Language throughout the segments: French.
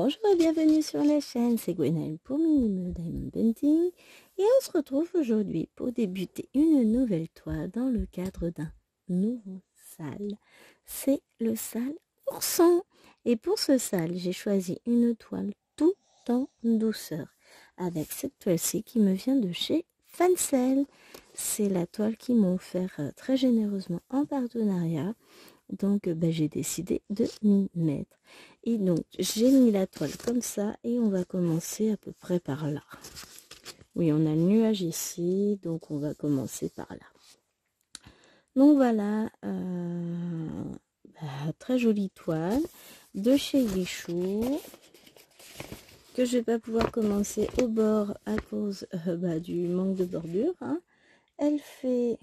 Bonjour et bienvenue sur la chaîne, c'est Gwenaëlle pour Minimal Diamond Painting et on se retrouve aujourd'hui pour débuter une nouvelle toile dans le cadre d'un nouveau sale. C'est le sale ourson et pour ce sale j'ai choisi une toile tout en douceur avec cette toile-ci qui me vient de chez Fancel. C'est la toile qu'ils m'ont offert très généreusement en partenariat. Donc j'ai décidé de m'y mettre. Et donc j'ai mis la toile comme ça et on va commencer à peu près par là. Oui, on a le nuage ici, donc on va commencer par là. Donc voilà, très jolie toile de chez Guichou que je vais pas pouvoir commencer au bord à cause du manque de bordure. Hein. Elle fait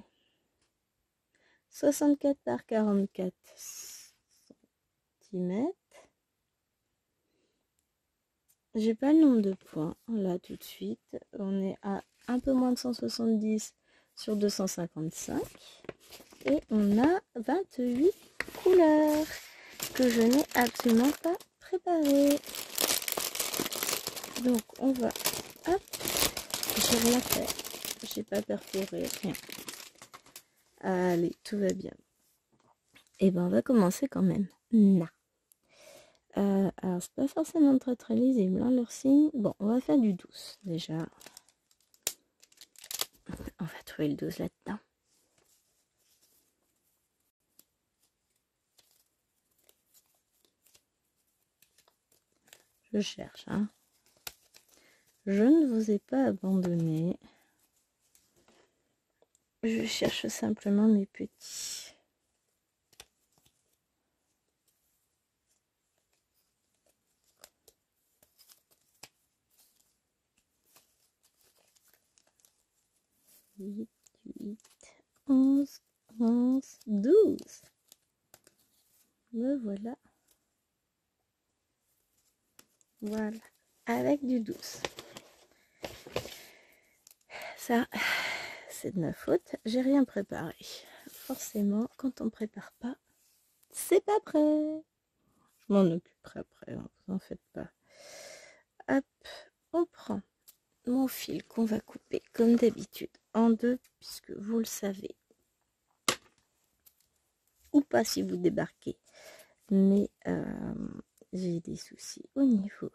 64 par 44 cm. J'ai pas le nombre de points là tout de suite. On est à un peu moins de 170 sur 255 et on a 28 couleurs que je n'ai absolument pas préparées. Donc on va, hop, j'ai rien fait, j'ai pas perforé rien. Allez, tout va bien. Et ben on va commencer quand même. Alors c'est pas forcément très lisible hein, leur signe. Bon, on va faire du 12 déjà. On va trouver le 12 là-dedans. Je cherche. Hein. Je ne vous ai pas abandonné. Je cherche simplement mes petits. Huit, 11, 12. Me voilà. Voilà. Avec du 12. Ça, c'est de ma faute. J'ai rien préparé. Forcément, quand on prépare pas, c'est pas prêt. Je m'en occuperai après, hein, vous en faites pas. Hop, on prend mon fil qu'on va couper comme d'habitude en deux, puisque vous le savez. Ou pas si vous débarquez. Mais j'ai des soucis au niveau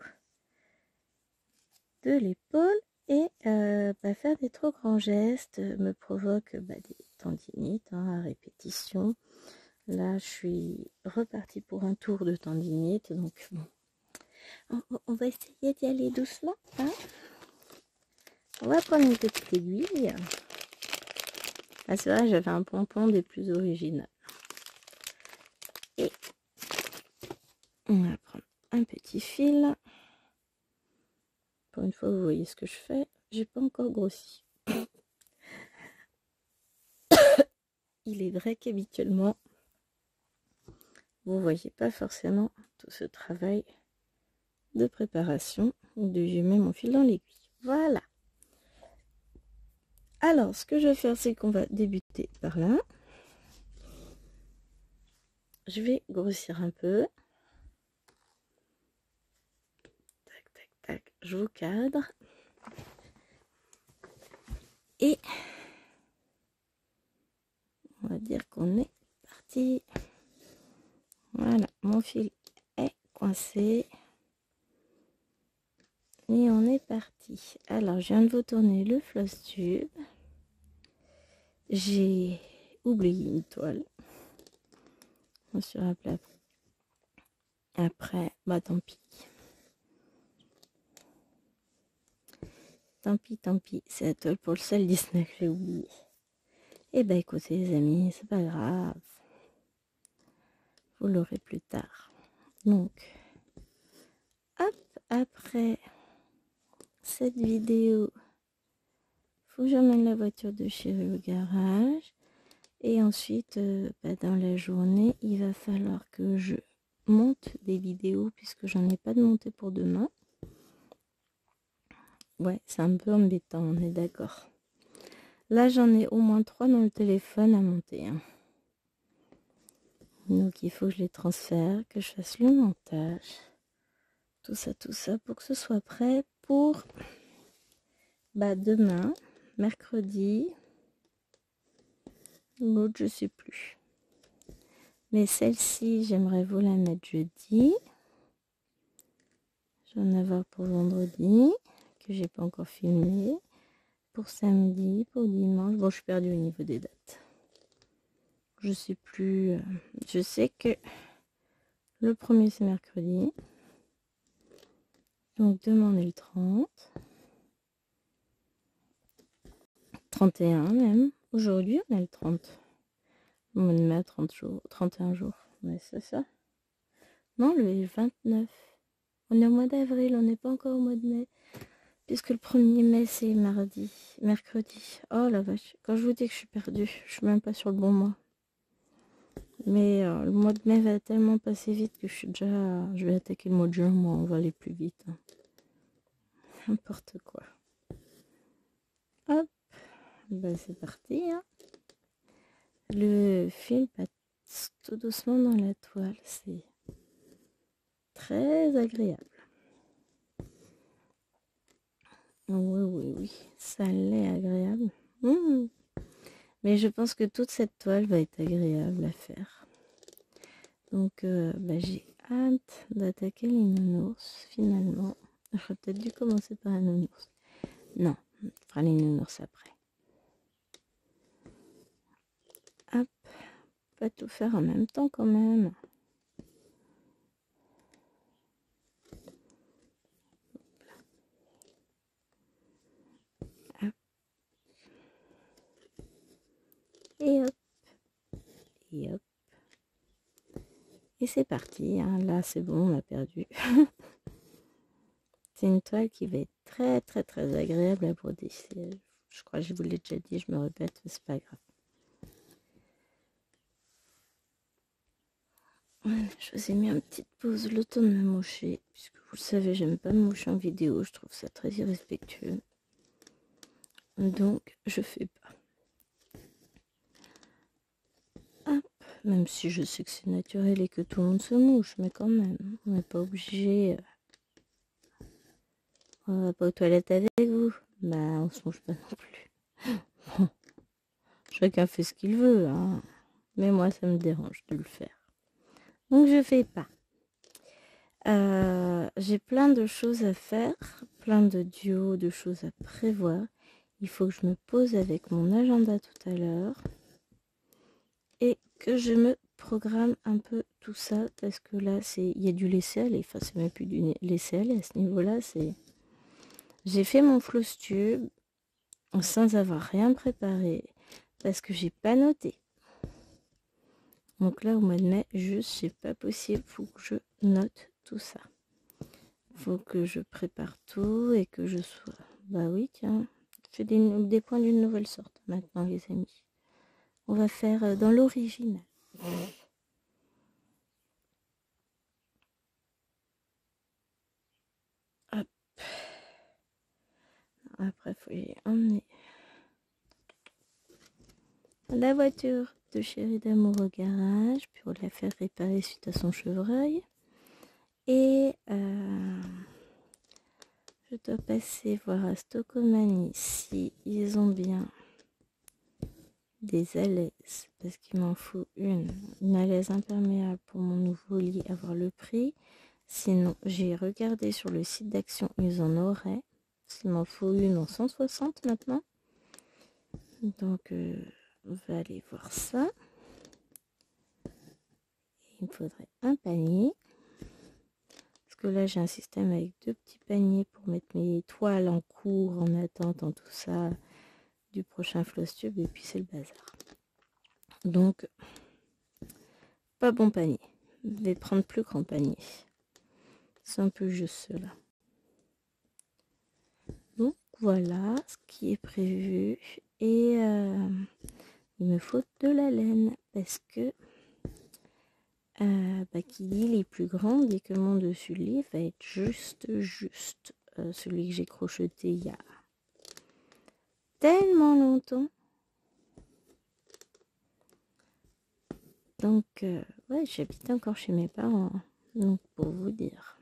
de l'épaule et faire des trop grands gestes me provoque des tendinites hein, à répétition. Là, je suis repartie pour un tour de tendinite, donc bon, on va essayer d'y aller doucement. Hein. On va prendre une petite aiguille. Ah, c'est vrai, j'avais un pompon des plus originaux. Et on va prendre un petit fil. Pour une fois, vous voyez ce que je fais. J'ai pas encore grossi. Il est vrai qu'habituellement, vous voyez pas forcément tout ce travail de préparation de je mets mon fil dans l'aiguille. Voilà. Alors, ce que je vais faire, c'est qu'on va débuter par là. Je vais grossir un peu. Tac, tac, tac. Je vous cadre. Et on va dire qu'on est parti. Voilà, mon fil est coincé. Et on est parti. Alors, je viens de vous tourner le floss tube. J'ai oublié une toile sur un plat. Après, tant pis. Tant pis. C'est la toile pour le seul Disney que j'ai oublié. Eh ben, écoutez, les amis, c'est pas grave. Vous l'aurez plus tard. Donc, hop, après cette vidéo, faut que j'emmène la voiture de chérie au garage. Et ensuite, dans la journée, il va falloir que je monte des vidéos puisque j'en ai pas de montée pour demain. Ouais, c'est un peu embêtant, on est d'accord. Là, j'en ai au moins 3 dans le téléphone à monter. Hein. Donc, il faut que je les transfère, que je fasse le montage. tout ça pour que ce soit prêt pour demain, mercredi. L'autre, je sais plus. Mais celle-ci, j'aimerais vous la mettre jeudi. Je vais en avoir pour vendredi, que j'ai pas encore filmé. Pour samedi, pour dimanche. Bon, je suis perdue au niveau des dates. Je sais plus. Je sais que le premier, c'est mercredi. Donc demain, on est le 30. 31 même. Aujourd'hui, on est le 30. Le mois de mai, 30 jours. 31 jours. Ouais, c'est ça. Non, le 29. On est au mois d'avril, on n'est pas encore au mois de mai. Puisque le 1er mai, c'est mercredi. Oh la vache. Quand je vous dis que je suis perdue, je suis même pas sur le bon mois. Mais le mois de mai va tellement passer vite que je vais attaquer le mois de juin, moi, on va aller plus vite. Hein. N'importe quoi. Hop. C'est parti. Hein. Le fil passe tout doucement dans la toile. C'est très agréable. Oui. Ça l'est agréable. Mais je pense que toute cette toile va être agréable à faire. Donc, j'ai hâte d'attaquer les nounours, finalement. J'aurais peut-être dû commencer par un nounours. Non, on fera les nounours après. Hop, pas tout faire en même temps quand même. Hop. Et hop. Et hop. Et c'est parti. Hein. Là, c'est bon, on a perdu. C'est une toile qui va être très, très, très agréable à broder. Je crois que je vous l'ai déjà dit, je me répète, mais c'est pas grave. Je vous ai mis une petite pause, le temps de me moucher, puisque vous le savez, j'aime pas me moucher en vidéo, je trouve ça très irrespectueux. Donc, je fais pas. Hop, même si je sais que c'est naturel et que tout le monde se mouche, mais quand même, on n'est pas obligé. On va pas aux toilettes avec vous. On se mouche pas non plus. Bon, chacun fait ce qu'il veut, hein. Mais moi, ça me dérange de le faire. Donc, je fais pas. J'ai plein de choses à faire, plein de duos, de choses à prévoir. Il faut que je me pose avec mon agenda tout à l'heure et que je me programme un peu tout ça parce que là, il y a du laisser-aller. Enfin, c'est même plus du laisser-aller à ce niveau-là. J'ai fait mon floss tube sans avoir rien préparé parce que j'ai pas noté. Donc là, au mois de mai, c'est pas possible. Faut que je note tout ça. Faut que je prépare tout et que je sois... Bah oui, tiens. Je fais des points d'une nouvelle sorte maintenant, les amis. On va faire dans l'original. Hop. Après, il faut y emmener la voiture de Chérie d'amour au garage pour la faire réparer suite à son chevreuil. Et je dois passer voir à Stocomanie si ils ont bien des alaises, parce qu'il m'en faut une alaise imperméable pour mon nouveau lit, avoir le prix. Sinon, j'ai regardé sur le site d'Action, ils en auraient. Il m'en faut une en 160 maintenant. Donc, on va aller voir ça. Il me faudrait un panier. Parce que là, j'ai un système avec 2 petits paniers pour mettre mes toiles en cours, en attente, en tout ça, du prochain floss tube. Et puis, c'est le bazar. Donc, pas bon panier. Je vais prendre plus grand panier. C'est un peu juste cela. Donc, voilà ce qui est prévu. Et il me faut de la laine. Parce que qui dit les plus grands dit que mon dessus de lit va être juste celui que j'ai crocheté il y a tellement longtemps. Donc ouais, j'habite encore chez mes parents, donc pour vous dire.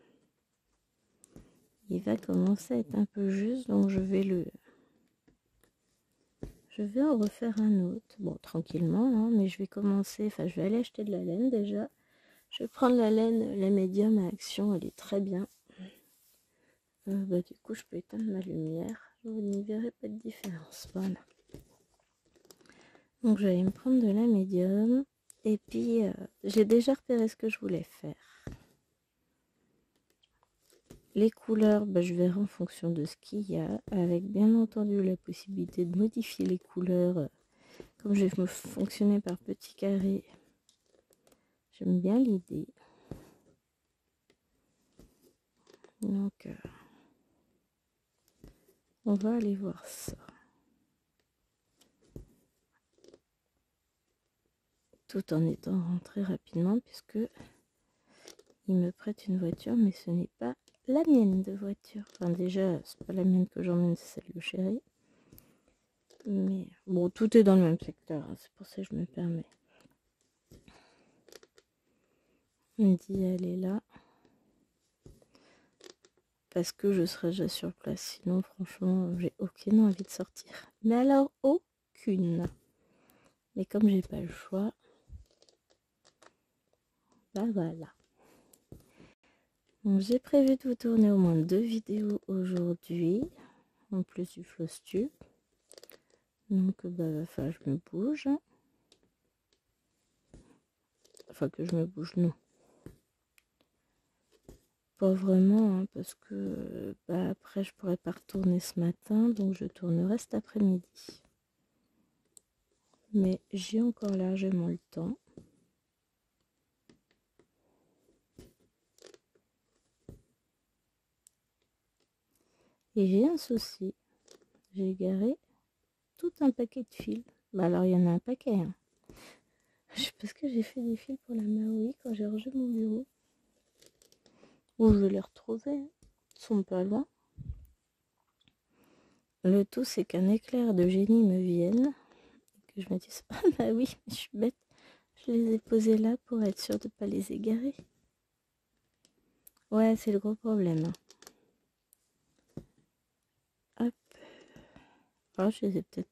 il va commencer à être un peu juste, donc je vais en refaire un autre. Bon, tranquillement, hein, mais je vais commencer, enfin je vais aller acheter de la laine déjà. Je vais prendre la laine, la médium à action, elle est très bien. Du coup, je peux éteindre ma lumière. Vous n'y verrez pas de différence. Voilà. Donc, je vais aller me prendre de la médium. Et puis, j'ai déjà repéré ce que je voulais faire. Les couleurs, je verrai en fonction de ce qu'il y a. Avec bien entendu la possibilité de modifier les couleurs. Comme je vais fonctionner par petits carrés. J'aime bien l'idée. Donc, on va aller voir ça. Tout en étant rentré rapidement puisque il me prête une voiture, mais ce n'est pas la mienne de voiture. Enfin déjà, c'est pas la mienne que j'emmène, c'est celle de chéri. Mais bon, tout est dans le même secteur, hein, c'est pour ça que je me permets. Il me dit elle est là. Parce que je serai déjà sur place. Sinon, franchement, j'ai aucune envie de sortir. Mais alors, aucune. Mais comme j'ai pas le choix, voilà. Donc, j'ai prévu de vous tourner au moins 2 vidéos aujourd'hui. En plus du floss-tube. Donc, enfin, je me bouge. Enfin, que je me bouge, non. Pas vraiment, hein, parce que après, je pourrais pas retourner ce matin. Donc, je tournerai cet après-midi. Mais j'ai encore largement le temps. Et j'ai un souci. J'ai garé tout un paquet de fils. Alors, il y en a un paquet. Hein. Je sais pas ce que j'ai fait des fils pour la Maui quand j'ai rangé mon bureau. Où je vais les retrouver. Hein. Ils sont pas loin. Le tout, c'est qu'un éclair de génie me vienne. Et que je me dise, ah bah oui, je suis bête. Je les ai posés là pour être sûre de ne pas les égarer. Ouais, c'est le gros problème. Hein. Hop. Oh, je les ai peut-être...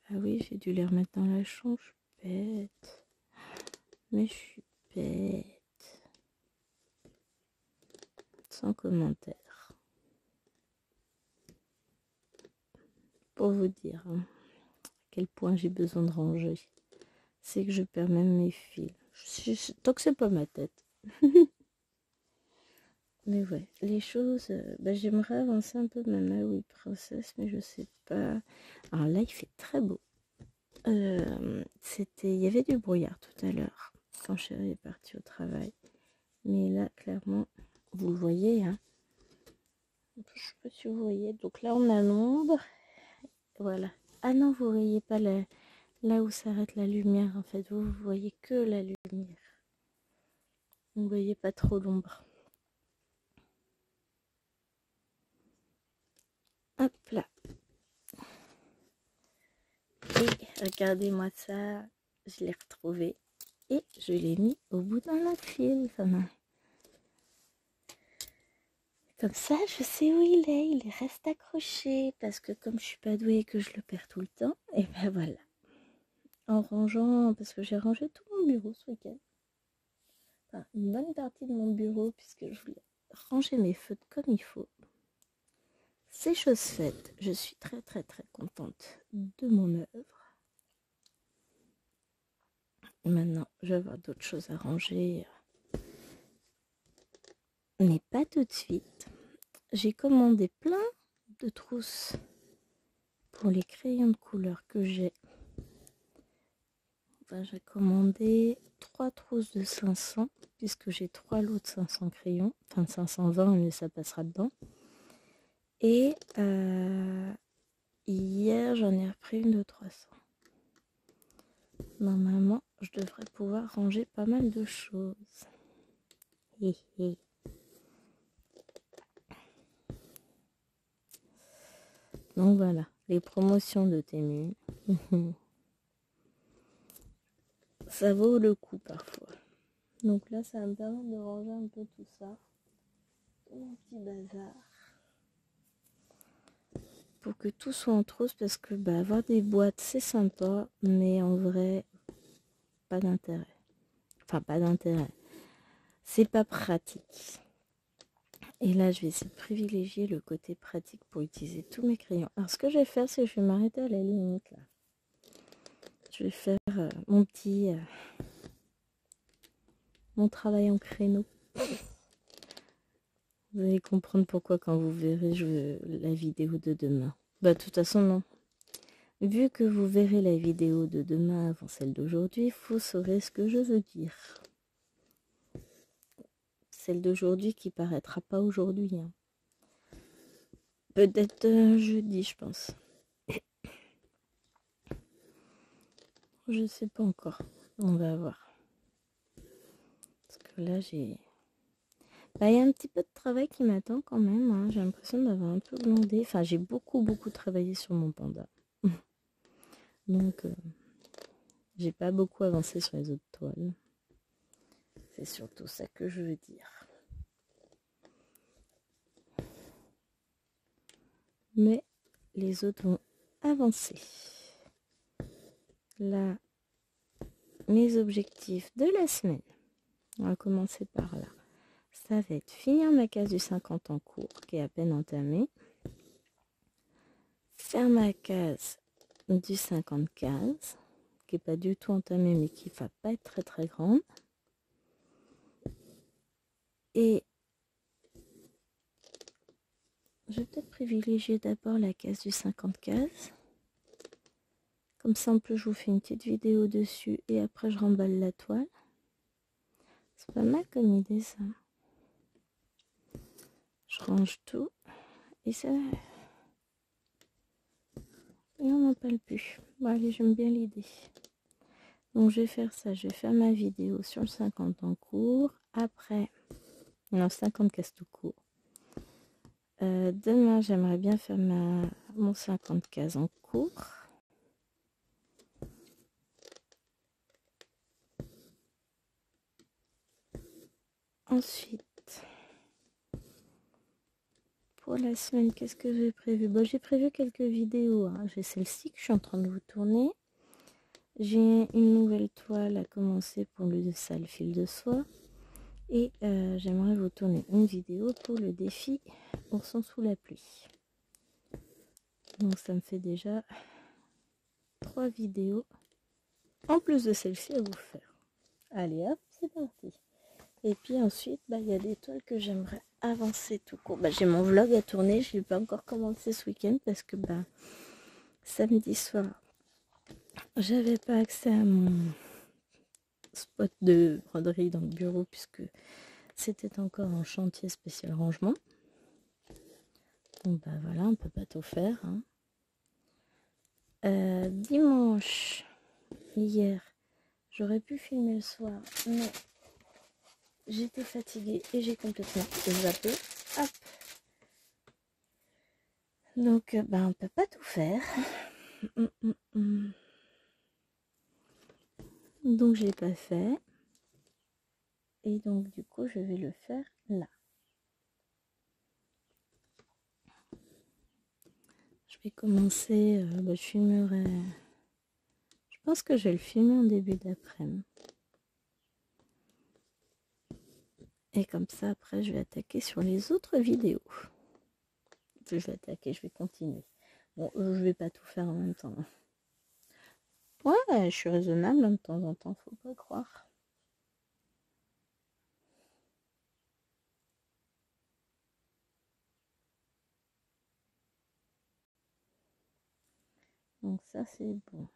Ah oui, j'ai dû les remettre dans la chambre. Je suis bête. Mais je suis bête. Sans commentaire. Pour vous dire hein, à quel point j'ai besoin de ranger. C'est que je perds même mes fils. Tant que c'est pas ma tête. Mais ouais, les choses... j'aimerais avancer un peu ma Maui Princess, mais je sais pas... Alors là, il fait très beau. Il y avait du brouillard tout à l'heure quand chéri est parti au travail, mais là clairement vous le voyez hein. Je sais pas si vous voyez, donc là on a l'ombre, voilà. Ah non, vous voyez pas là où s'arrête la lumière en fait, vous voyez que la lumière, vous voyez pas trop l'ombre. Hop là, et regardez-moi ça, je l'ai retrouvé et je l'ai mis au bout d'un autre fil. Comme ça, je sais où il reste accroché, parce que comme je suis pas douée et que je le perds tout le temps, et ben voilà. En rangeant, parce que j'ai rangé tout mon bureau ce week-end. Enfin, une bonne partie de mon bureau, puisque je voulais ranger mes feutres comme il faut. C'est chose faite. Je suis très très très contente de mon œuvre. Maintenant, je vais avoir d'autres choses à ranger. Mais pas tout de suite. J'ai commandé plein de trousses pour les crayons de couleur que j'ai. J'ai commandé 3 trousses de 500 puisque j'ai 3 lots de 500 crayons, enfin 520 mais ça passera dedans. Et hier j'en ai repris une de 300. Normalement je devrais pouvoir ranger pas mal de choses. Donc voilà, les promotions de Temu. Ça vaut le coup parfois. Donc là ça me permet de ranger un peu tout ça. mon petit bazar pour que tout soit en trousse, parce que avoir des boîtes c'est sympa, mais en vrai pas d'intérêt. Enfin, pas d'intérêt, c'est pas pratique. Et là je vais essayer de privilégier le côté pratique pour utiliser tous mes crayons. Alors ce que je vais faire, c'est que je vais m'arrêter à la limite là. Je vais faire mon petit mon travail en créneau. Vous allez comprendre pourquoi quand vous verrez la vidéo de demain. De toute façon, non. Vu que vous verrez la vidéo de demain avant celle d'aujourd'hui, vous saurez ce que je veux dire. Celle d'aujourd'hui qui paraîtra pas aujourd'hui. Hein. Peut-être jeudi, je pense. Je sais pas encore. On va voir. Parce que là, j'ai... il y a un petit peu de travail qui m'attend quand même. Hein. J'ai l'impression d'avoir un peu glandé. Enfin, j'ai beaucoup travaillé sur mon panda. Donc, j'ai pas beaucoup avancé sur les autres toiles. C'est surtout ça que je veux dire. Mais les autres vont avancer. Là, mes objectifs de la semaine. On va commencer par là. Ça va être finir ma case du 50 en cours, qui est à peine entamée. Faire ma case du 50-15, qui n'est pas du tout entamée, mais qui ne va pas être très très grande. Et je vais peut-être privilégier d'abord la case du 50-15. Comme ça, en plus, je vous fais une petite vidéo dessus et après, je remballe la toile. C'est pas mal comme idée, ça. Je range tout et ça... Et on n'en parle plus. Bon, allez, j'aime bien l'idée. Donc, je vais faire ça. Je vais faire ma vidéo sur le 50 en cours. Après, non, 50 cases tout court. Demain, j'aimerais bien faire mon 50 cases en cours. Ensuite, pour la semaine, qu'est-ce que j'ai prévu? J'ai prévu quelques vidéos. Hein. J'ai celle-ci que je suis en train de vous tourner. J'ai une nouvelle toile à commencer pour le sale fil de soie. Et j'aimerais vous tourner une vidéo pour le défi Ourson sous la pluie. Donc ça me fait déjà 3 vidéos en plus de celle-ci à vous faire. Allez hop, c'est parti. Et puis ensuite, il y a des toiles que j'aimerais avancer tout court. J'ai mon vlog à tourner, je ne l'ai pas encore commencé ce week-end parce que samedi soir, j'avais pas accès à mon spot de broderie dans le bureau puisque c'était encore en chantier spécial rangement. Donc voilà, on peut pas tout faire. Hein. Dimanche, hier, j'aurais pu filmer le soir, mais j'étais fatiguée et j'ai complètement zappé. Hop. Donc, on peut pas tout faire. Donc, j'ai pas fait. Et donc, du coup, je vais le faire là. Je vais commencer. Je filmerai. Je pense que je vais le filmer en début d'après-midi. Et comme ça, après, je vais attaquer sur les autres vidéos. Je vais continuer. Bon, je vais pas tout faire en même temps. Ouais, je suis raisonnable de temps en temps, faut pas croire. Donc ça, c'est bon.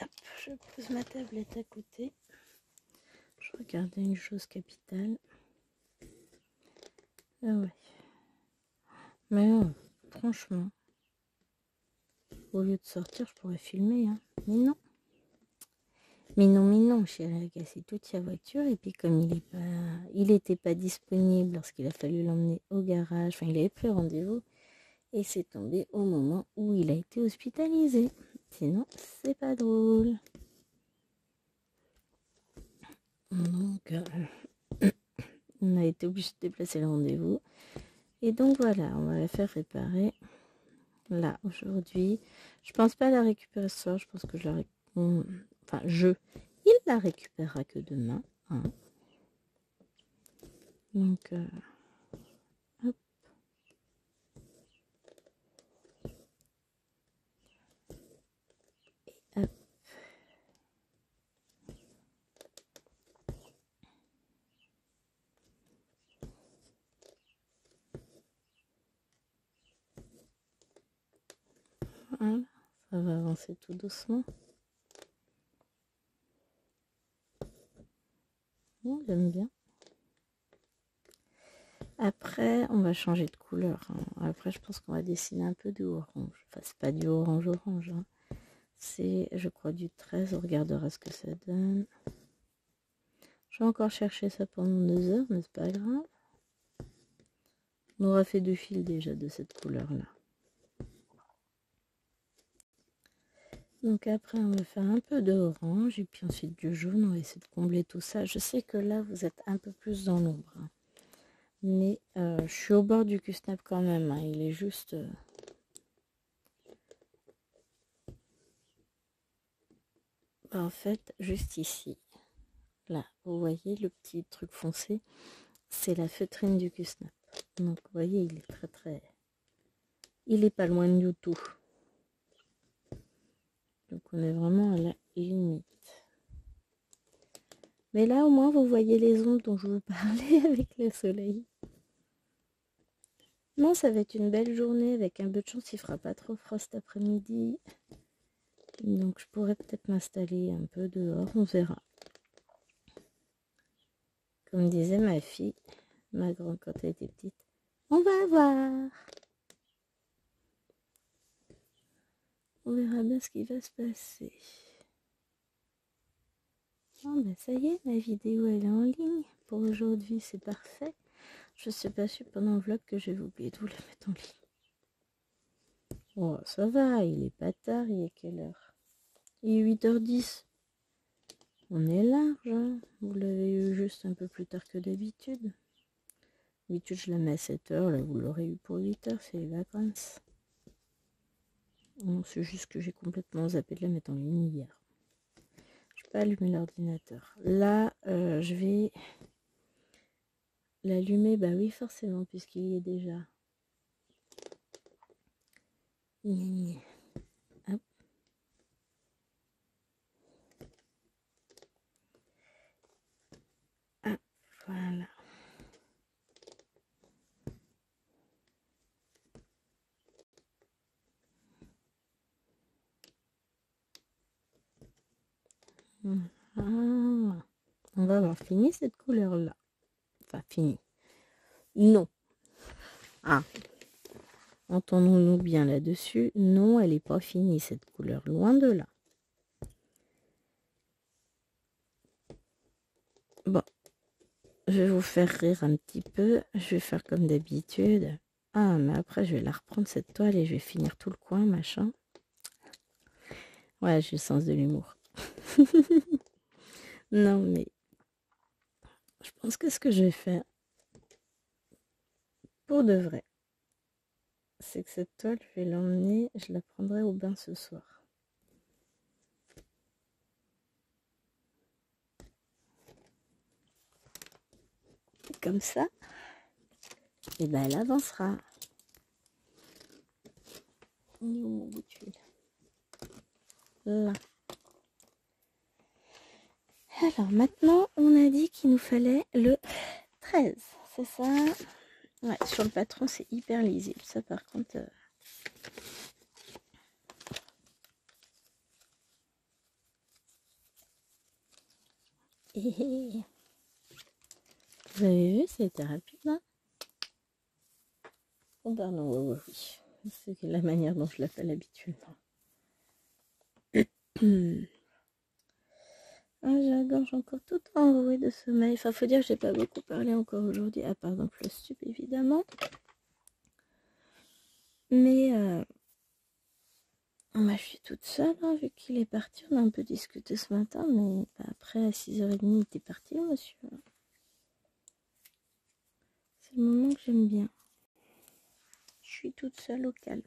Hop, je pose ma tablette à côté. Je regardais une chose capitale. Ah ouais. Mais franchement, au lieu de sortir, je pourrais filmer. Hein. Mais non. Mais non, j'ai cassé toute sa voiture. Et puis comme il était pas disponible lorsqu'il a fallu l'emmener au garage, enfin il avait pris rendez-vous, Et c'est tombé au moment où il a été hospitalisé. Sinon, c'est pas drôle. Donc, on a été obligé de déplacer le rendez-vous. Et donc voilà, on va la faire réparer là aujourd'hui. Je pense pas la récupérer ce soir. Je pense que il la récupérera que demain. Hein. Donc, hop. Et hop. Voilà, ça va avancer tout doucement. Bon, j'aime bien. Après, on va changer de couleur. Hein. Après, je pense qu'on va dessiner un peu de orange. Enfin, c'est pas du orange. Hein. C'est, je crois, du 13. On regardera ce que ça donne. Je vais encore chercher ça pendant 2 heures, mais c'est pas grave. On aura fait 2 fils déjà de cette couleur-là. Donc après, on va faire un peu d'orange et puis ensuite du jaune. On va essayer de combler tout ça. Je sais que là, vous êtes un peu plus dans l'ombre. Hein. Mais je suis au bord du Q-Snap quand même. Hein. Il est juste... en fait, juste ici. Là, vous voyez le petit truc foncé. C'est la feutrine du Q-Snap. Donc, vous voyez, il est très... Il est pas loin du tout. Donc on est vraiment à la limite. Mais là au moins vous voyez les ombres dont je vous parlais avec le soleil. Non, ça va être une belle journée avec un peu de chance, il fera pas trop froid cet après-midi. Donc je pourrais peut-être m'installer un peu dehors, on verra. Comme disait ma fille, ma grande quand elle était petite, on va voir. On verra bien ce qui va se passer. Bon, ben ça y est, ma vidéo elle est en ligne. Pour aujourd'hui, c'est parfait. Je ne suis pas sûre pendant le vlog que je vais oublier de vous la mettre en ligne. Oh, ça va, il est pas tard, il est quelle heure? Il est 8h10. On est large, hein. Vous l'avez eu juste un peu plus tard que d'habitude. D'habitude, je la mets à 7h, là vous l'aurez eu pour 8h, c'est les vacances. Non, c'est juste que j'ai complètement zappé de la mettre en ligne hier. Je vais pas allumer l'ordinateur. Là, je vais l'allumer, bah oui, forcément, puisqu'il y est déjà. Hop. Ah, voilà. Ah, on va avoir fini cette couleur-là. Enfin, fini. Non. Ah. Entendons-nous bien là-dessus. Non, elle n'est pas finie, cette couleur. Loin de là. Bon. Je vais vous faire rire un petit peu. Je vais faire comme d'habitude. Ah, mais après, je vais la reprendre, cette toile, et je vais finir tout le coin, machin. Ouais, j'ai le sens de l'humour. Non, mais je pense que ce que je vais faire, pour de vrai, c'est que cette toile, je vais l'emmener, je la prendrai au bain ce soir. Et comme ça, et ben elle avancera. Il est où mon bout de tuile? Là. Alors maintenant, on a dit qu'il nous fallait le 13, c'est ça? Ouais, sur le patron, c'est hyper lisible. Ça, par contre... Vous avez vu, c'était rapide, hein? Oh, pardon, oui. C'est la manière dont je l'appelle habituellement. Ah, j'ai la gorge encore toute enrouée de sommeil. Enfin, faut dire que j'ai pas beaucoup parlé encore aujourd'hui, à part dans le stup, évidemment. Mais je suis toute seule, hein, vu qu'il est parti. On a un peu discuté ce matin, mais après, à 6h30, il était parti, le monsieur. C'est le moment que j'aime bien. Je suis toute seule au calme.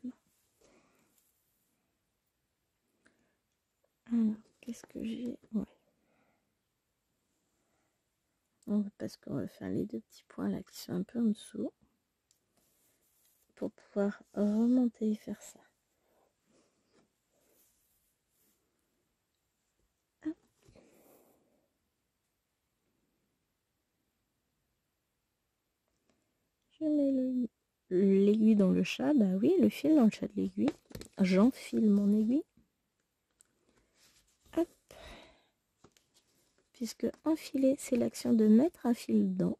Alors, qu'est-ce que j'ai? Ouais. Parce qu'on va faire les deux petits points là qui sont un peu en dessous. Pour pouvoir remonter et faire ça. Hop. Je mets l'aiguille dans le chat. Bah oui, le fil dans le chat de l'aiguille. J'enfile mon aiguille. Hop. Puisque enfiler, c'est l'action de mettre un fil dedans.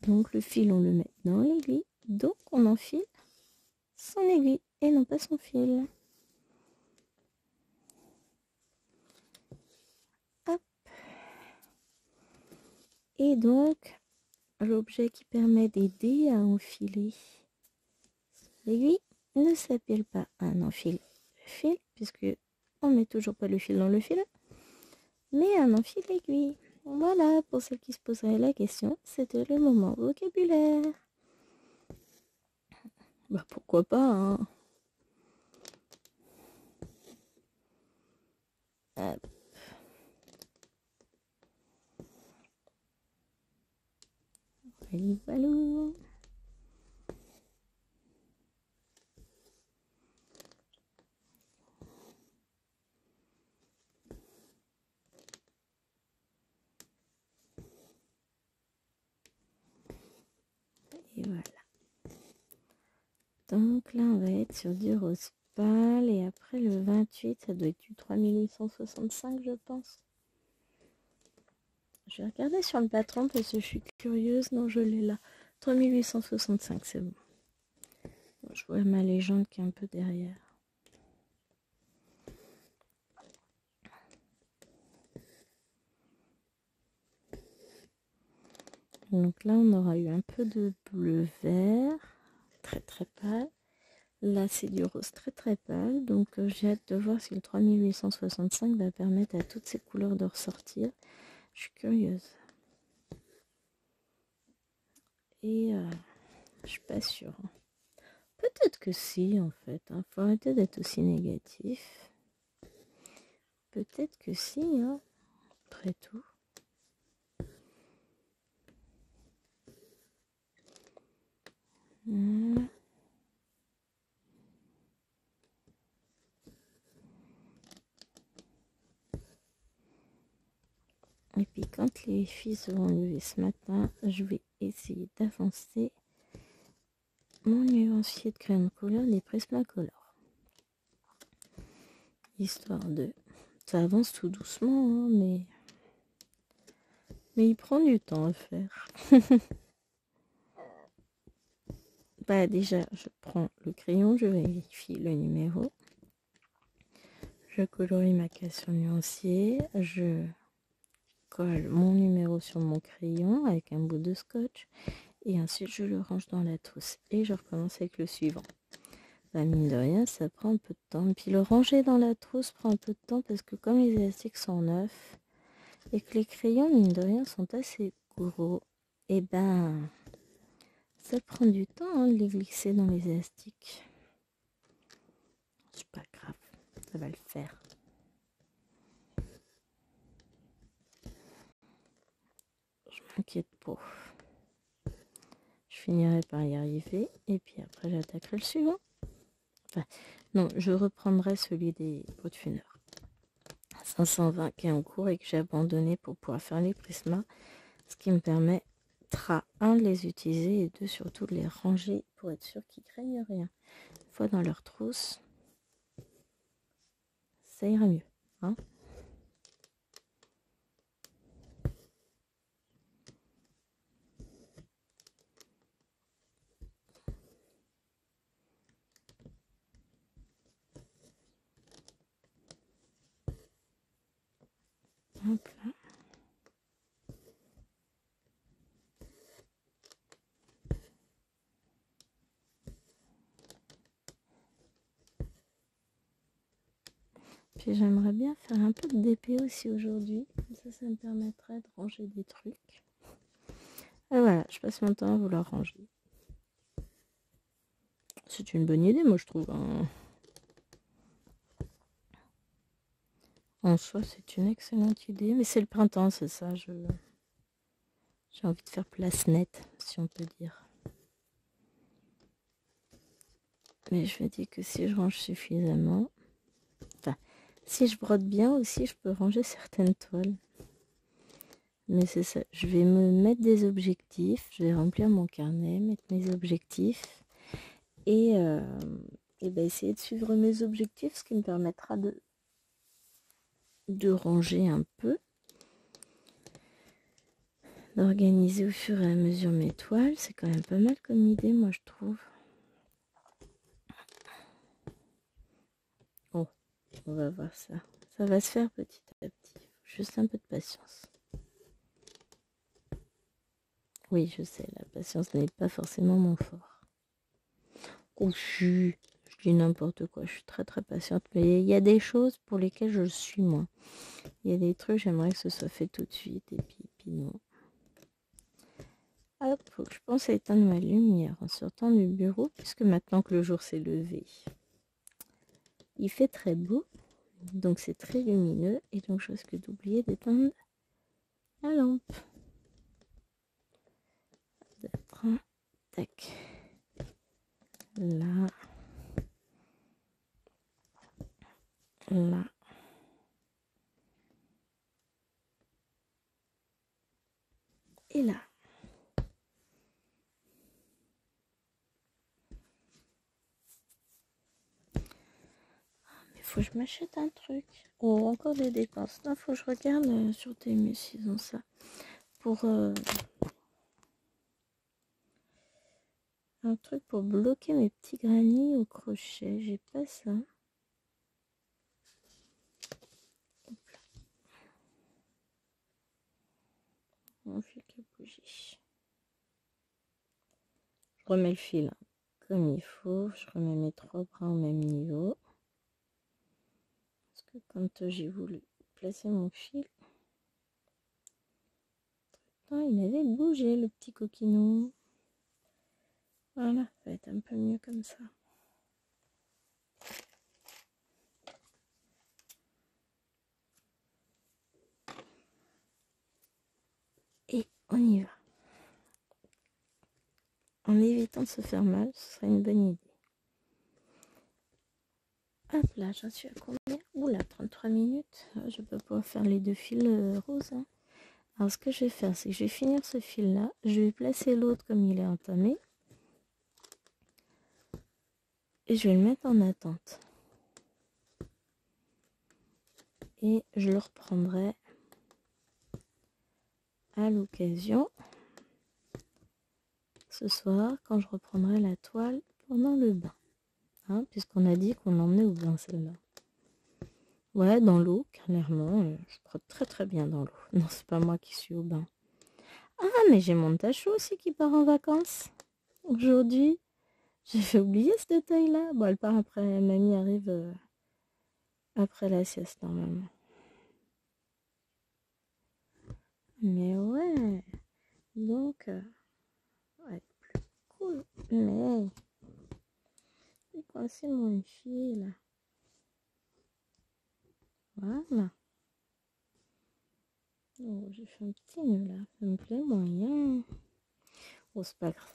Donc le fil, on le met dans l'aiguille. Donc on enfile son aiguille et non pas son fil. Hop. Et donc, l'objet qui permet d'aider à enfiler l'aiguille ne s'appelle pas un enfile-fil, puisque on met toujours pas le fil dans le fil, mais un enfile-aiguille. Voilà, pour celles qui se poseraient la question, c'était le moment vocabulaire. Bah pourquoi pas, hein. Hop. Allez, voilà. Et voilà. Donc là, on va être sur du rose pâle. Et après le 28, ça doit être du 3865, je pense. Je vais regarder sur le patron parce que je suis curieuse. Non, je l'ai là. 3865, c'est bon. Je vois ma légende qui est un peu derrière. Donc là, on aura eu un peu de bleu vert, très très pâle. Là, c'est du rose très très pâle. Donc j'ai hâte de voir si le 3865 va permettre à toutes ces couleurs de ressortir. Je suis curieuse. Et je suis pas sûre. Peut-être que si, en fait. Hein. Faut arrêter d'être aussi négatif. Peut-être que si, hein. Après tout. Voilà. Et puis quand les filles seront levées ce matin, je vais essayer d'avancer mon nuancier de crayon de couleur des Prismacolor. Histoire de... Ça avance tout doucement, hein, mais il prend du temps à faire. Bah déjà, je prends le crayon, je vérifie le numéro. Je colorie ma case sur le nuancier, je colle mon numéro sur mon crayon avec un bout de scotch et ensuite je le range dans la trousse et je recommence avec le suivant. Bah mine de rien, ça prend un peu de temps. Et puis le ranger dans la trousse prend un peu de temps parce que comme les élastiques sont neufs et que les crayons, mine de rien, sont assez gros, et ben ça prend du temps hein, de les glisser dans les élastiques. C'est pas grave, ça va le faire. Je m'inquiète pas. Je finirai par y arriver et puis après j'attaquerai le suivant. Enfin, non, je reprendrai celui des pots de funeur. 520 qui est en cours et que j'ai abandonné pour pouvoir faire les prismas. Ce qui me permettra, un, de les utiliser et deux, surtout de les ranger pour être sûr qu'ils craignent rien. Une fois dans leur trousse, ça ira mieux. Hein. Hop là. Puis j'aimerais bien faire un peu de DP aussi aujourd'hui. Ça me permettrait de ranger des trucs. Et voilà, je passe mon temps à vouloir ranger. C'est une bonne idée, moi je trouve. Hein. En soi, c'est une excellente idée. Mais c'est le printemps, c'est ça. J'ai envie de faire place nette, si on peut dire. Mais je me dis que si je range suffisamment... Enfin, si je brode bien aussi, je peux ranger certaines toiles. Mais c'est ça. Je vais me mettre des objectifs. Je vais remplir mon carnet, mettre mes objectifs. Et ben essayer de suivre mes objectifs, ce qui me permettra de ranger un peu. D'organiser au fur et à mesure mes toiles. C'est quand même pas mal comme idée, moi, je trouve. Oh, on va voir ça. Ça va se faire petit à petit. Juste un peu de patience. Oui, je sais, la patience n'est pas forcément mon fort. Oh, je dis n'importe quoi. Je suis très très patiente. Mais il y a des choses pour lesquelles je le suis moins. Il y a des trucs, j'aimerais que ce soit fait tout de suite. Et puis non. Hop, faut que je pense à éteindre ma lumière en sortant du bureau. Puisque maintenant que le jour s'est levé, il fait très beau. Donc c'est très lumineux. Et donc je risque d'oublier d'éteindre la lampe. Tac. Là. Là. Et là. Mais faut que je m'achète un truc. Oh, encore des dépenses. Non, faut que je regarde sur TMU s'ils ont ça. Pour un truc pour bloquer mes petits granits au crochet. J'ai pas ça. On fait que la bougie. Je remets le fil comme il faut. Je remets mes 3 brins au même niveau. Parce que quand j'ai voulu placer mon fil, il avait bougé le petit coquinou. Voilà, ça va être un peu mieux comme ça. Et on y va. En évitant de se faire mal, ce serait une bonne idée. Hop là, j'en suis à combien? Oula, 33 minutes. Je vais pas pouvoir faire les 2 fils roses. Hein. Alors ce que je vais faire, c'est que je vais finir ce fil-là. Je vais placer l'autre comme il est entamé. Et je vais le mettre en attente. Et je le reprendrai à l'occasion ce soir quand je reprendrai la toile pendant le bain. Hein, puisqu'on a dit qu'on l'emmenait au bain celle-là. Ouais, dans l'eau, clairement. Je crois très très bien dans l'eau. Non, c'est pas moi qui suis au bain. Ah, mais j'ai mon tachot aussi qui part en vacances. Aujourd'hui, j'ai oublié ce détail-là. Bon, elle part après. Mamie arrive après la sieste, normalement. Mais ouais. Donc, ouais, plus cool. Mais, j'ai coincé mon fil. Voilà. Oh, j'ai fait un petit nœud là. Ça me plaît moyen. Oh, c'est pas grave.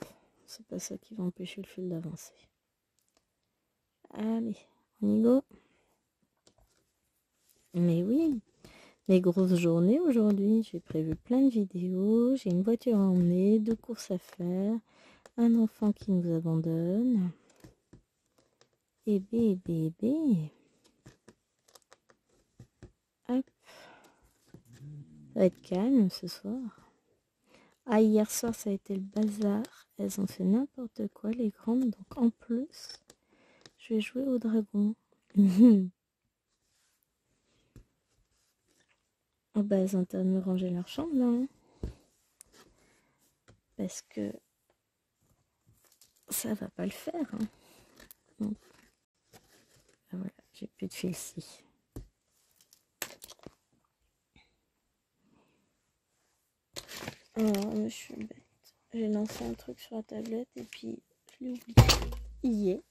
C'est pas ça qui va empêcher le fil d'avancer. Allez, on y go. Mais oui, les grosses journées aujourd'hui. J'ai prévu plein de vidéos. J'ai une voiture à emmener, 2 courses à faire, un enfant qui nous abandonne. Et bébé. Hop. Ça va être calme ce soir. Ah, hier soir, ça a été le bazar. Elles ont fait n'importe quoi, les grandes. Donc, en plus, je vais jouer au dragon. Oh, bah, elles ont intérêt de me ranger leur chambre, là. Hein. Parce que ça va pas le faire. Hein. Donc, ah, voilà, j'ai plus de fil-ci. Oh, je suis bête. J'ai lancé un truc sur la tablette et puis je l'ai oublié. Y est.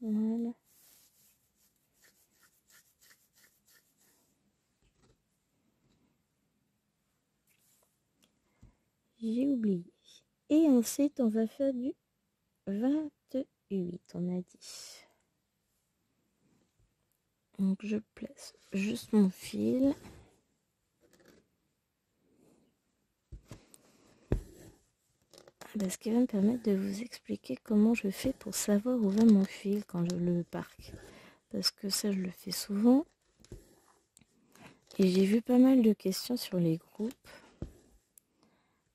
Voilà. J'ai oublié. Et ensuite, on va faire du 28, on a dit. Donc, je place juste mon fil. Ce qui va me permettre de vous expliquer comment je fais pour savoir où va mon fil quand je le parque. Parce que ça, je le fais souvent. Et j'ai vu pas mal de questions sur les groupes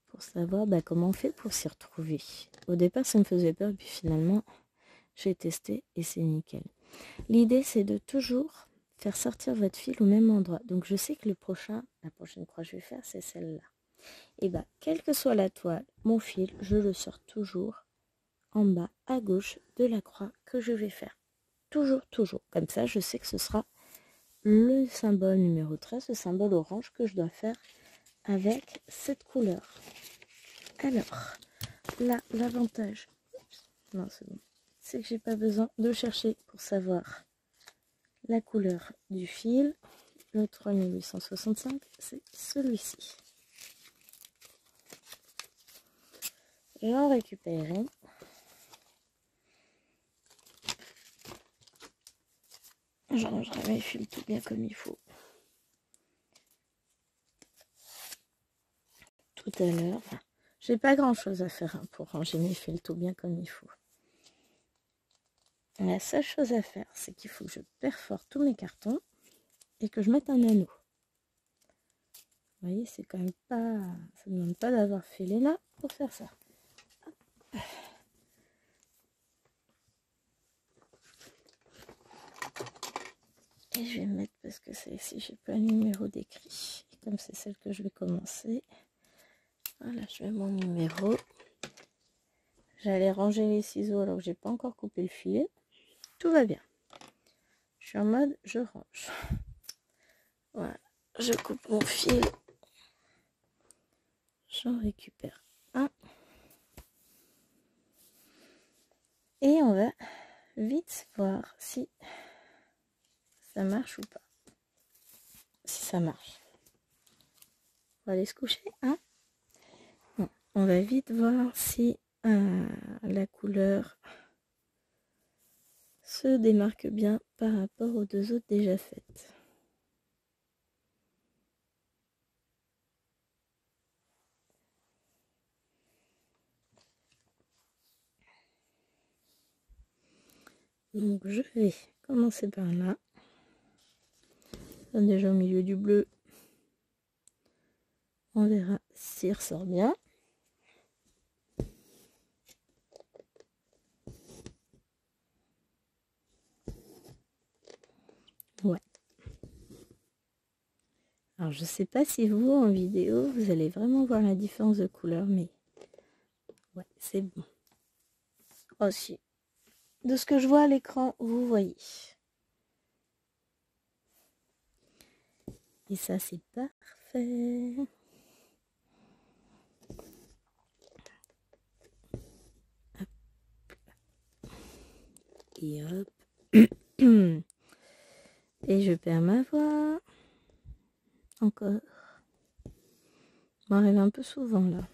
pour savoir comment on fait pour s'y retrouver. Au départ, ça me faisait peur, puis finalement, j'ai testé et c'est nickel. L'idée, c'est de toujours faire sortir votre fil au même endroit. Donc, je sais que la prochaine croix que je vais faire, c'est celle-là. Et quelle que soit la toile, mon fil, je le sors toujours en bas à gauche de la croix que je vais faire. Toujours, toujours. Comme ça, je sais que ce sera le symbole numéro 13, le symbole orange que je dois faire avec cette couleur. Alors, là, l'avantage, non, c'est bon, c'est que j'ai pas besoin de chercher pour savoir la couleur du fil. Le 3865, c'est celui-ci. J'en récupère un. J'arrangerai mes fils tout bien comme il faut. Tout à l'heure, j'ai pas grand chose à faire pour ranger mes fils tout bien comme il faut. La seule chose à faire, c'est qu'il faut que je perfore tous mes cartons et que je mette un anneau. Vous voyez, c'est quand même pas... ça ne demande pas d'avoir fait les là pour faire ça. Et je vais mettre, parce que c'est ici, j'ai pas le numéro d'écrit. Et comme c'est celle que je vais commencer, voilà, je mets mon numéro. J'allais ranger les ciseaux alors que j'ai pas encore coupé le filet. Tout va bien. Je suis en mode, je range. Voilà, je coupe mon fil. J'en récupère un. Et on va vite voir si ça marche ou pas. Si ça marche. On va aller se coucher, hein? Bon, on va vite voir si la couleur se démarque bien par rapport aux deux autres déjà faites. Donc je vais commencer par là. Déjà au milieu du bleu. On verra s'il ressort bien. Ouais. Alors je sais pas si vous en vidéo vous allez vraiment voir la différence de couleur, mais ouais, c'est bon. Aussi, de ce que je vois à l'écran, vous voyez. Et ça c'est parfait. Hop. Et hop. Et je perds ma voix. Encore. Ça m'arrive un peu souvent là.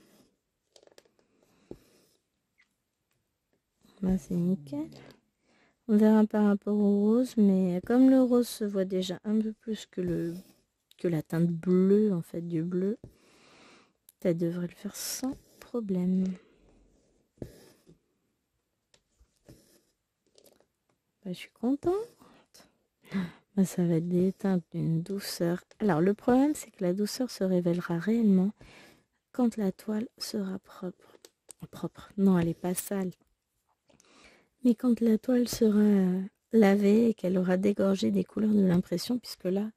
C'est nickel. On verra par rapport au rose, mais comme le rose se voit déjà un peu plus que la teinte bleue en fait du bleu, ça devrait le faire sans problème. Je suis contente. Ça va être des teintes d'une douceur. Alors le problème c'est que la douceur se révélera réellement quand la toile sera propre. Propre, non elle n'est pas sale. Mais quand la toile sera lavée et qu'elle aura dégorgé des couleurs de l'impression, puisque là,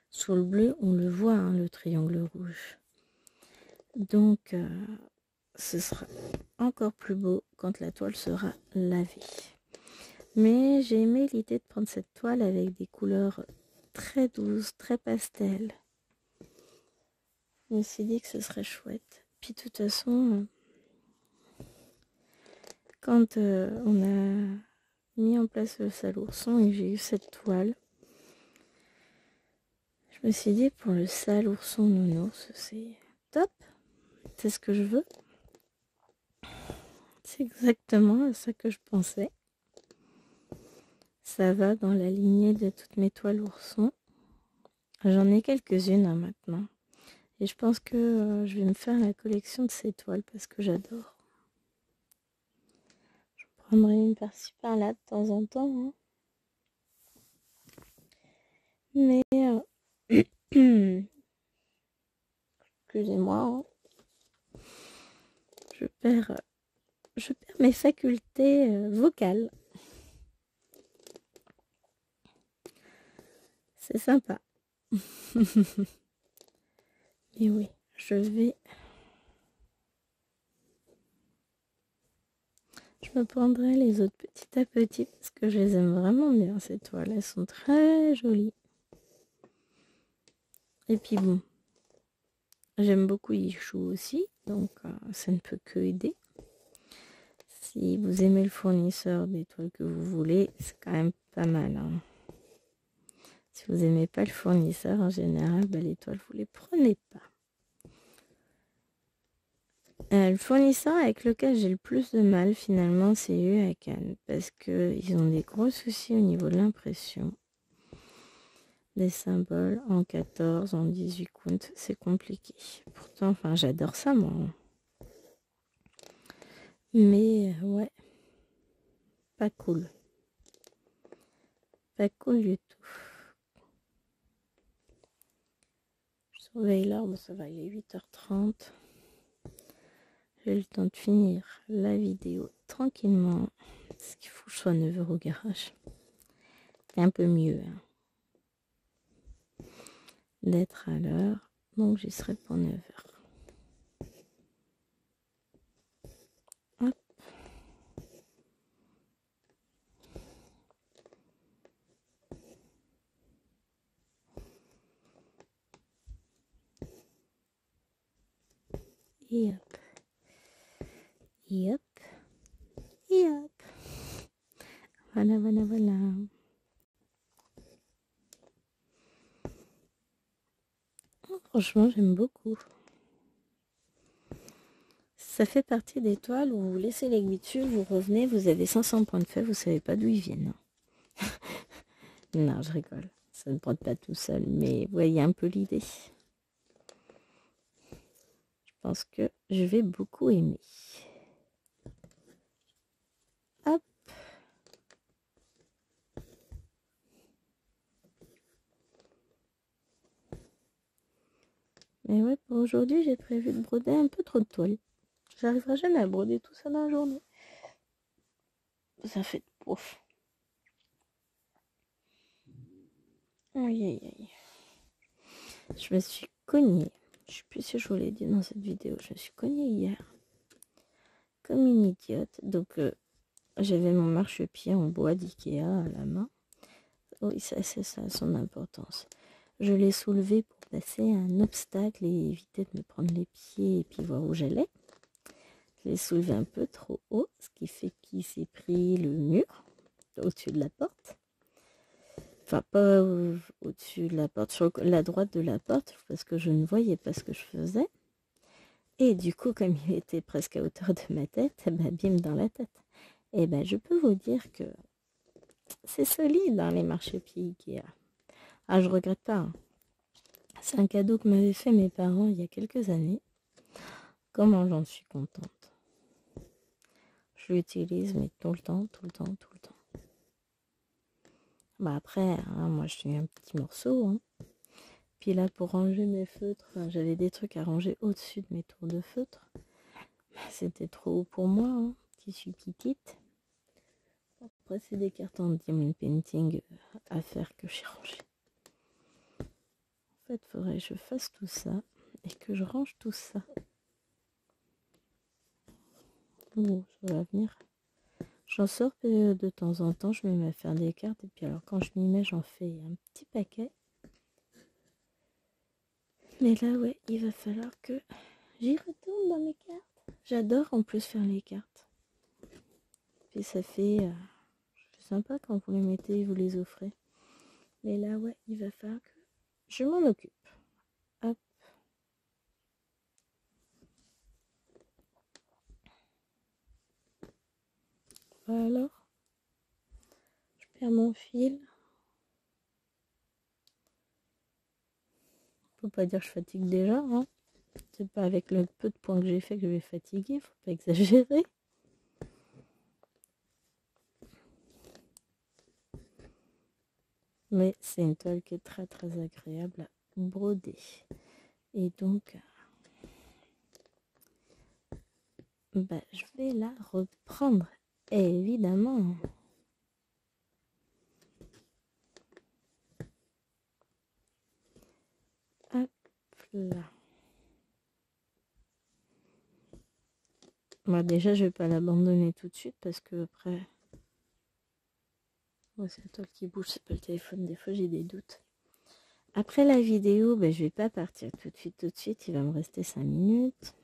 sous le bleu, on le voit, hein, le triangle rouge. Donc, ce sera encore plus beau quand la toile sera lavée. Mais j'ai aimé l'idée de prendre cette toile avec des couleurs très douce, très pastel. Je me suis dit que ce serait chouette. Puis de toute façon, quand on a mis en place le sale ourson et que j'ai eu cette toile, je me suis dit pour le sale ourson nounours, c'est top, c'est ce que je veux. C'est exactement ça que je pensais. Ça va dans la lignée de toutes mes toiles oursons. J'en ai quelques-unes maintenant. Et je pense que je vais me faire la collection de ces toiles parce que j'adore. Je prendrai une par-ci par-là de temps en temps. Hein. Mais, excusez-moi, hein. Je perds mes facultés vocales. C'est sympa. Mais oui, je me prendrai les autres petit à petit parce que je les aime vraiment bien ces toiles. Elles sont très jolies. Et puis bon, j'aime beaucoup Yichou aussi, donc ça ne peut que aider. Si vous aimez le fournisseur des toiles que vous voulez, c'est quand même pas mal. Hein. Si vous n'aimez pas le fournisseur, en général, les toiles, vous les prenez pas. Le fournisseur avec lequel j'ai le plus de mal, finalement, c'est Uakan, parce qu'ils ont des gros soucis au niveau de l'impression. Des symboles en 14, en 18 count, c'est compliqué. Pourtant, j'adore ça, moi. Mais, ouais, pas cool. Pas cool du tout. Je surveille l'heure, ça va, il est 8h30. J'ai le temps de finir la vidéo tranquillement. Parce qu'il faut que je sois 9h au garage. C'est un peu mieux d'être à l'heure. Donc j'y serai pour 9h. Hop. Et hop. Et hop. Et hop. Voilà, voilà, voilà. Oh, franchement, j'aime beaucoup. Ça fait partie des toiles où vous laissez l'aiguille dessus, vous revenez, vous avez 500 points de fait, vous savez pas d'où ils viennent. Non, je rigole. Ça ne brode pas tout seul, mais vous voyez un peu l'idée. Je pense que je vais beaucoup aimer. Hop. Mais ouais, pour aujourd'hui, j'ai prévu de broder un peu trop de toiles. J'arriverai jamais à broder tout ça dans la journée. Ça fait pouf. Aïe, aïe, aïe. Je me suis cognée. Je sais plus si je vous l'ai dit dans cette vidéo. Je me suis cognée hier. Comme une idiote. Donc, j'avais mon marchepied en bois d'Ikea à la main. Oui, ça, c'est ça, son importance. Je l'ai soulevé pour passer un obstacle et éviter de me prendre les pieds et puis voir où j'allais. Je l'ai soulevé un peu trop haut, ce qui fait qu'il s'est pris le mur au-dessus de la porte. Enfin, pas au-dessus de la porte, sur la droite de la porte, parce que je ne voyais pas ce que je faisais. Et du coup, comme il était presque à hauteur de ma tête, bim dans la tête. Et je peux vous dire que c'est solide dans les marchepieds Ikea. Ah, je regrette pas. Hein. C'est un cadeau que m'avaient fait mes parents il y a quelques années. Comment j'en suis contente. Je l'utilise, mais tout le temps, tout le temps, tout le temps. Après, hein, moi je suis un petit morceau. Hein. Puis là, pour ranger mes feutres, j'avais des trucs à ranger au-dessus de mes tours de feutre. C'était trop haut pour moi, hein. Tissu petite. Après, c'est des cartons de diamond painting à faire que j'ai rangé. En fait, il faudrait que je fasse tout ça et que je range tout ça. Bon, ça va venir. J'en sors de temps en temps, je me mets à faire des cartes et puis alors quand je m'y mets, j'en fais un petit paquet. Mais là, ouais, il va falloir que j'y retourne dans mes cartes. J'adore en plus faire les cartes. Puis ça fait sympa quand vous les mettez et vous les offrez. Mais là, ouais, il va falloir que je m'en occupe. Hop. Alors, je perds mon fil. Faut pas dire que je fatigue déjà, hein. C'est pas avec le peu de points que j'ai fait que je vais fatiguer, faut pas exagérer. Mais c'est une toile qui est très très agréable à broder. Et donc, bah, je vais la reprendre, évidemment. Hop là. Bon, déjà, je vais pas l'abandonner tout de suite parce que après, ouais, c'est la toile qui bouge, c'est pas le téléphone. Des fois, j'ai des doutes. Après la vidéo, ben, je vais pas partir tout de suite. Il va me rester 5 minutes.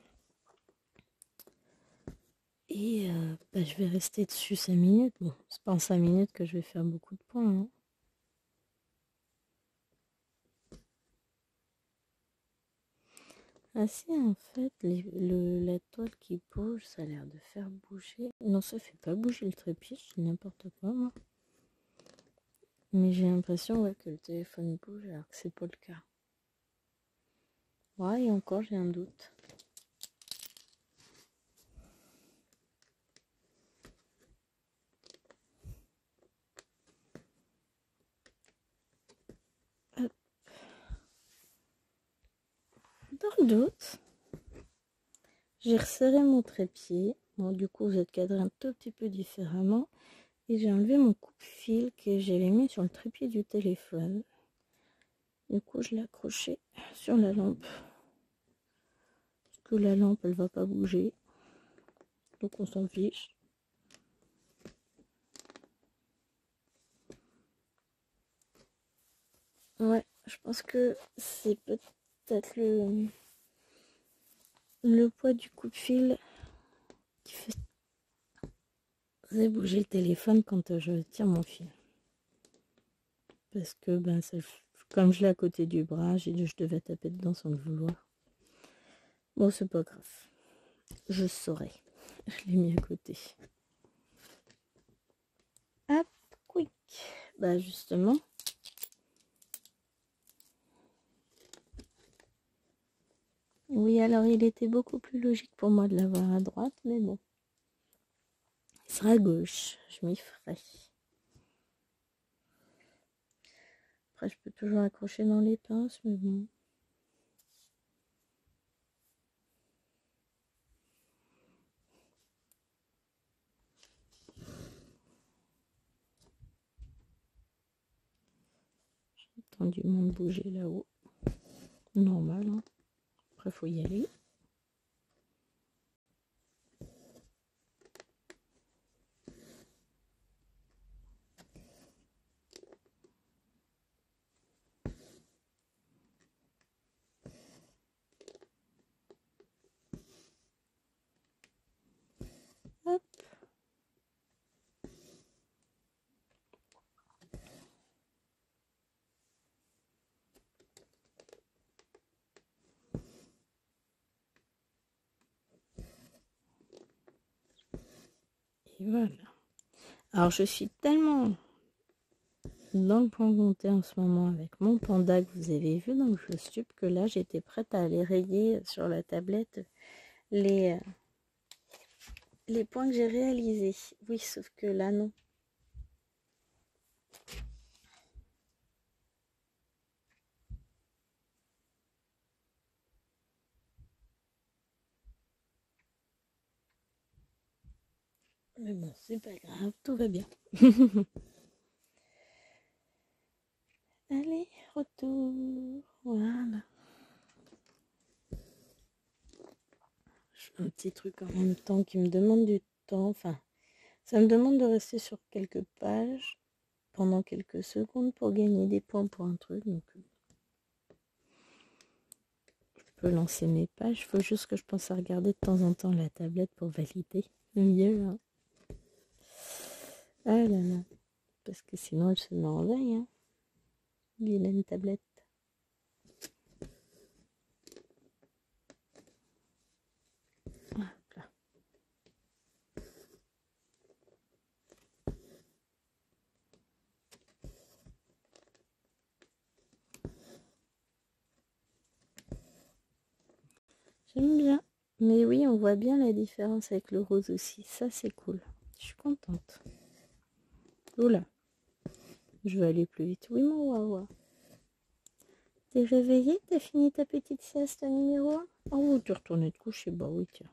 Et ben, je vais rester dessus 5 minutes. Bon, c'est pas en 5 minutes que je vais faire beaucoup de points. Hein. Ah si, en fait, la toile qui bouge, ça a l'air de faire bouger. Non, ça fait pas bouger le trépied, je dis n'importe quoi, moi. Mais j'ai l'impression ouais, que le téléphone bouge alors que c'est pas le cas. Ouais, et encore, j'ai un doute. Hop. Dans le doute, j'ai resserré mon trépied. Bon, du coup, vous êtes cadré un tout petit peu différemment. Et j'ai enlevé mon coupe-fil que j'avais mis sur le trépied du téléphone. Du coup, je l'ai accroché sur la lampe. Parce que la lampe, elle va pas bouger. Donc, on s'en fiche. Ouais, je pense que c'est peut-être le poids du coupe-fil qui faisait bouger le téléphone quand je tire mon fil. Parce que, ben, comme je l'ai à côté du bras, je devais taper dedans sans le vouloir. Bon, c'est pas grave. Je saurai. Je l'ai mis à côté. Hop, quick. Bah, justement. Oui, alors il était beaucoup plus logique pour moi de l'avoir à droite, mais bon. Il sera à gauche, je m'y ferai. Après, je peux toujours accrocher dans les pinces, mais bon. J'ai entendu le monde bouger là-haut. Normal, hein. Après, faut y aller. Hop. Et voilà. Alors, je suis tellement dans le point comté en ce moment avec mon panda que vous avez vu dans le flowstube que là, j'étais prête à aller rayer sur la tablette les points que j'ai réalisés. Oui, sauf que là, non. Mais bon, c'est pas grave, tout va bien. Allez, retour. Voilà. Je fais un petit truc en même temps qui me demande du temps. Enfin, ça me demande de rester sur quelques pages pendant quelques secondes pour gagner des points pour un truc. Donc, peux lancer mes pages. Il faut juste que je pense à regarder de temps en temps la tablette pour valider. Mieux, hein. Ah là là. Parce que sinon, elle se met en veille, hein. Vilaine tablette. Hop là. J'aime bien. Mais oui, on voit bien la différence avec le rose aussi. Ça, c'est cool. Je suis contente. Oula. Je vais aller plus vite. Oui, mon wawa. T'es réveillé? T'as fini ta petite sieste numéro 1? Oh, oui, tu retournes te coucher. Bah oui, tiens.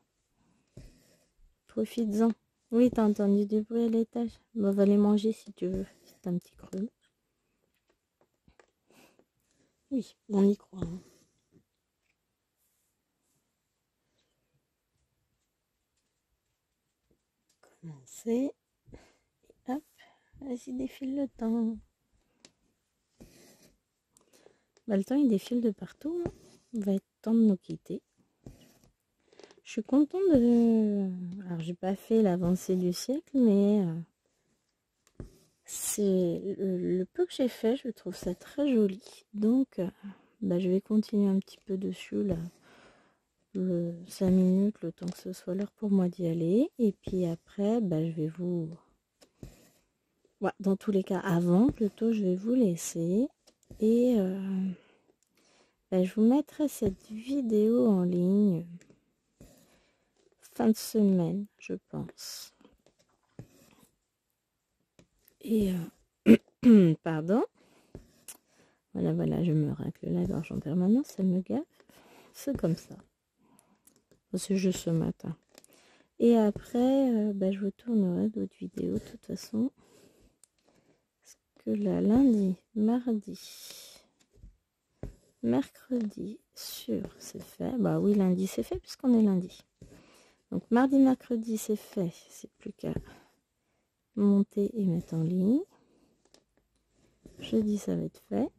Profites-en. Oui, t'as entendu du bruit à l'étage. Bah, va les manger si tu veux. C'est un petit creux. Oui, on y croit, hein. Commencer. Et hop, vas-y, défile le temps. Bah, le temps, il défile de partout, hein. Il va être temps de nous quitter. Je suis contente de... Alors, j'ai pas fait l'avancée du siècle, mais c'est le peu que j'ai fait, je trouve ça très joli. Donc, bah, je vais continuer un petit peu dessus, là. 5 minutes, le temps que ce soit l'heure pour moi d'y aller. Et puis après, bah, je vais vous... Ouais, dans tous les cas, avant, plutôt, je vais vous laisser. Et bah, je vous mettrai cette vidéo en ligne fin de semaine, je pense. Et pardon. Voilà, je me racle la gorge en permanence, ça me gaffe. C'est comme ça. C'est juste ce matin. Et après, bah, je vous tournerai d'autres vidéos de toute façon. Parce que là, lundi, mardi, mercredi, c'est fait. Bah oui, lundi, c'est fait puisqu'on est lundi. Donc mardi, mercredi, c'est fait. C'est plus qu'à monter et mettre en ligne. Jeudi, ça va être fait.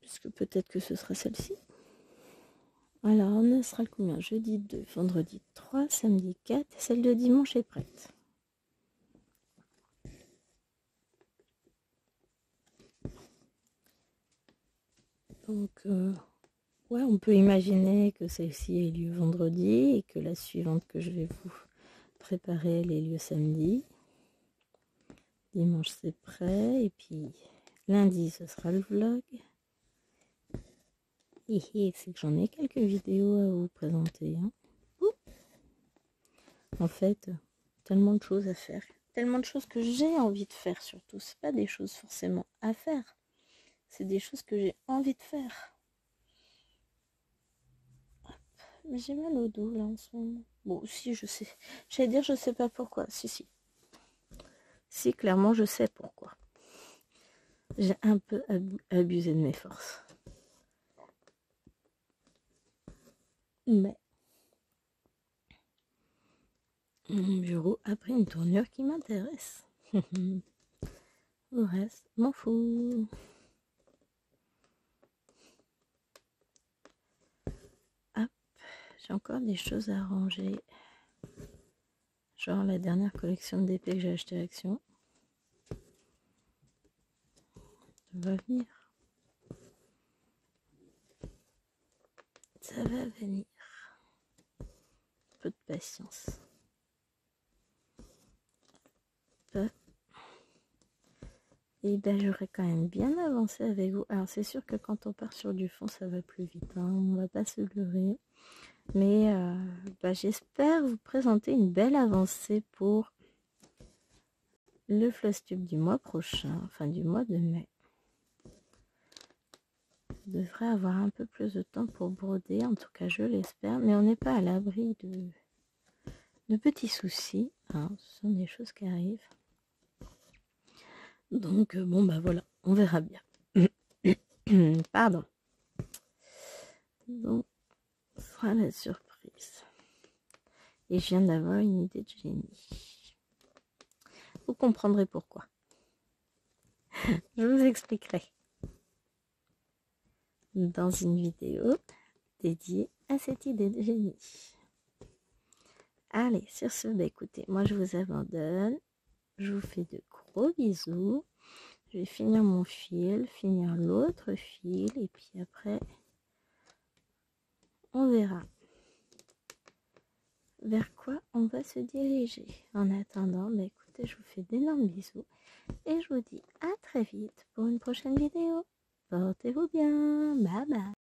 Puisque peut-être que ce sera celle-ci. Alors, on sera le combien? Jeudi 2, vendredi 3, samedi 4. Celle de dimanche est prête. Donc, ouais, on peut imaginer que celle-ci ait lieu vendredi et que la suivante que je vais vous préparer, elle ait lieu samedi. Dimanche, c'est prêt. Et puis, lundi, ce sera le vlog. C'est que j'en ai quelques vidéos à vous présenter, hein. En fait, tellement de choses à faire. Tellement de choses que j'ai envie de faire, surtout. C'est pas des choses forcément à faire. C'est des choses que j'ai envie de faire. Mais j'ai mal au dos, là, en ce moment. Bon, si, je sais. J'allais dire, je sais pas pourquoi. Si. Si, clairement, je sais pourquoi. J'ai un peu abusé de mes forces. Mais mon bureau a pris une tournure qui m'intéresse. Le reste, m'en fous. Hop, j'ai encore des choses à ranger. Genre la dernière collection d'épées que j'ai acheté à Action. Ça va venir. Ça va venir. Un peu de patience. Et ben j'aurais quand même bien avancé avec vous. Alors c'est sûr que quand on part sur du fond, ça va plus vite, hein. On va pas se leurrer. Mais j'espère vous présenter une belle avancée pour le Flosstube du mois prochain, enfin du mois de mai. Je devrais avoir un peu plus de temps pour broder, en tout cas je l'espère, mais on n'est pas à l'abri de petits soucis, hein. Ce sont des choses qui arrivent. Donc bon bah voilà, on verra bien. Pardon. Donc, ce sera la surprise. Et je viens d'avoir une idée de génie. Vous comprendrez pourquoi. Je vous expliquerai. dans une vidéo dédiée à cette idée de génie. Allez, sur ce, écoutez, moi je vous abandonne. Je vous fais de gros bisous. Je vais finir mon fil, finir l'autre fil, et puis après, on verra vers quoi on va se diriger. En attendant, écoutez, je vous fais d'énormes bisous et je vous dis à très vite pour une prochaine vidéo. Portez-vous bien. Bye bye.